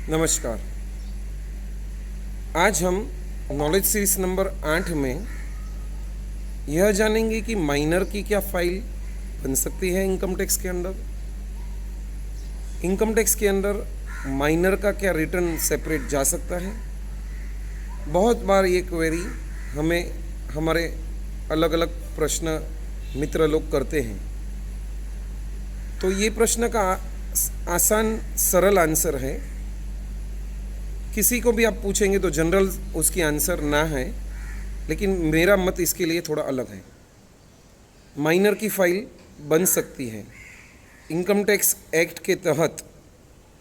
नमस्कार। आज हम नॉलेज सीरीज नंबर 8 में यह जानेंगे कि माइनर की क्या फाइल बन सकती है इनकम टैक्स के अंदर। इनकम टैक्स के अंदर माइनर का क्या रिटर्न सेपरेट जा सकता है। बहुत बार ये क्वेरी हमें हमारे अलग अलग प्रश्न मित्र लोग करते हैं, तो ये प्रश्न का आसान सरल आंसर है। किसी को भी आप पूछेंगे तो जनरल उसकी आंसर ना है, लेकिन मेरा मत इसके लिए थोड़ा अलग है। माइनर की फाइल बन सकती है। इनकम टैक्स एक्ट के तहत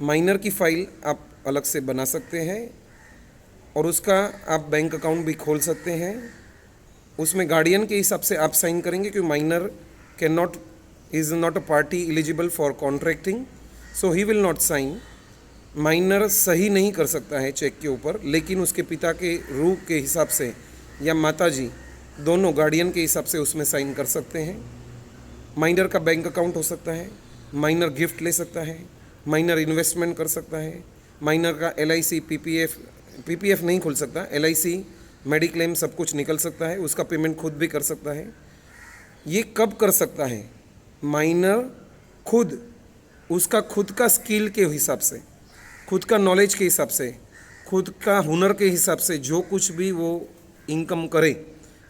माइनर की फाइल आप अलग से बना सकते हैं और उसका आप बैंक अकाउंट भी खोल सकते हैं। उसमें गार्डियन के हिसाब से आप साइन करेंगे कि minor is not a party eligible for contracting, so he will not sign. Minor सही नहीं कर सकता है चेक के ऊपर, लेकिन उसके पिता के रूह के हिसाब से या माताजी दोनों गार्डियन के हिसाब से उसमें साइन कर सकते हैं। माइनर का बैंक अकाउंट हो सकता है, माइनर गिफ्ट ले सकता है, माइनर इन्वेस्टमेंट कर सकता है, माइनर का LIC PPF नहीं खुल सकता, LIC मेडिक्लेम सब कुछ निकल सकता है, उसका पेमेंट खुद भी कर सकता है। ये कब कर सकता है? माइनर खुद उसका खुद का स्किल के हिसाब से, खुद का नॉलेज के हिसाब से, खुद का हुनर के हिसाब से जो कुछ भी वो इनकम करे।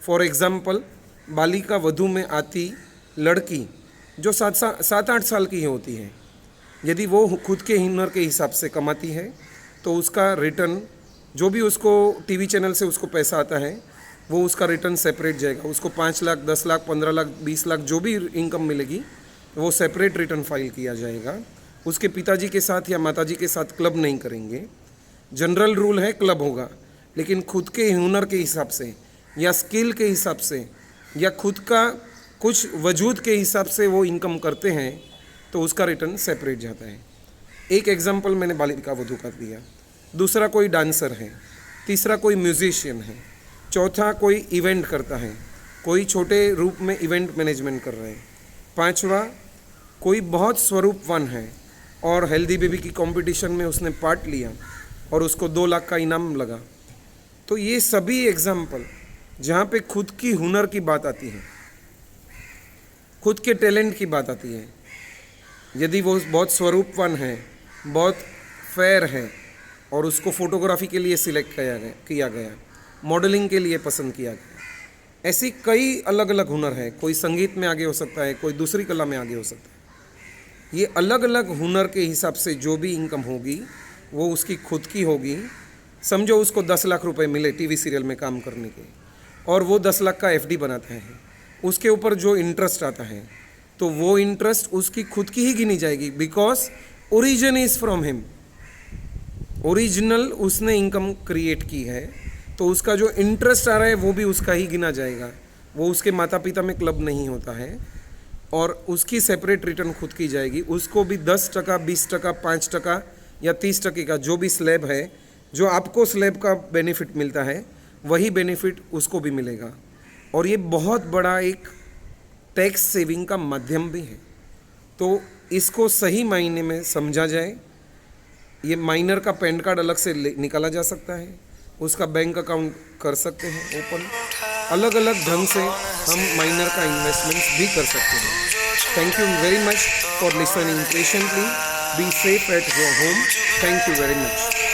फॉर एग्ज़ाम्पल, बालिका वधू में आती लड़की जो 7-8 साल की होती है, यदि वो खुद के हुनर के हिसाब से कमाती है तो उसका रिटर्न जो भी उसको टीवी चैनल से उसको पैसा आता है वो उसका रिटर्न सेपरेट जाएगा। उसको 5 लाख, 10 लाख, 15 लाख, 20 लाख जो भी इनकम मिलेगी वो सेपरेट रिटर्न फाइल किया जाएगा। उसके पिताजी के साथ या माताजी के साथ क्लब नहीं करेंगे। जनरल रूल है क्लब होगा, लेकिन खुद के हुनर के हिसाब से या स्किल के हिसाब से या खुद का कुछ वजूद के हिसाब से वो इनकम करते हैं तो उसका रिटर्न सेपरेट जाता है। एक एग्जांपल मैंने बालिका वधू का दिया, दूसरा कोई डांसर है, तीसरा कोई म्यूजिशियन है, चौथा कोई इवेंट करता है, कोई छोटे रूप में इवेंट मैनेजमेंट कर रहे हैं, पांचवा कोई बहुत स्वरूपवान है और हेल्दी बेबी की कंपटीशन में उसने पार्ट लिया और उसको 2 लाख का इनाम लगा। तो ये सभी एग्जाम्पल जहाँ पे खुद की हुनर की बात आती है, खुद के टैलेंट की बात आती है, यदि वो बहुत स्वरूपवान है, बहुत फेयर है और उसको फोटोग्राफी के लिए सिलेक्ट किया गया, मॉडलिंग के लिए पसंद किया गया, ऐसी कई अलग अलग हुनर है। कोई संगीत में आगे हो सकता है, कोई दूसरी कला में आगे हो सकता है। ये अलग अलग हुनर के हिसाब से जो भी इनकम होगी वो उसकी खुद की होगी। समझो उसको 10 लाख रुपए मिले टीवी सीरियल में काम करने के और वो 10 लाख का FD बनाता है, उसके ऊपर जो इंटरेस्ट आता है तो वो इंटरेस्ट उसकी खुद की ही गिनी जाएगी, because origin is from him. Original उसने इनकम क्रिएट की है तो उसका जो इंटरेस्ट आ रहा है वो भी उसका ही गिना जाएगा। वो उसके माता पिता में क्लब नहीं होता है और उसकी सेपरेट रिटर्न खुद की जाएगी। उसको भी 10%, 20%, 5% या 30% का जो भी स्लैब है, जो आपको स्लैब का बेनिफिट मिलता है वही बेनिफिट उसको भी मिलेगा। और ये बहुत बड़ा एक टैक्स सेविंग का माध्यम भी है, तो इसको सही मायने में समझा जाए। ये माइनर का पैन कार्ड अलग से निकाला जा सकता है, उसका बैंक अकाउंट कर सकते हैं ओपन। अलग अलग ढंग से हम माइनर का इन्वेस्टमेंट भी कर सकते हैं। Thank you very much for listening patiently. Be safe at your home. Thank you very much.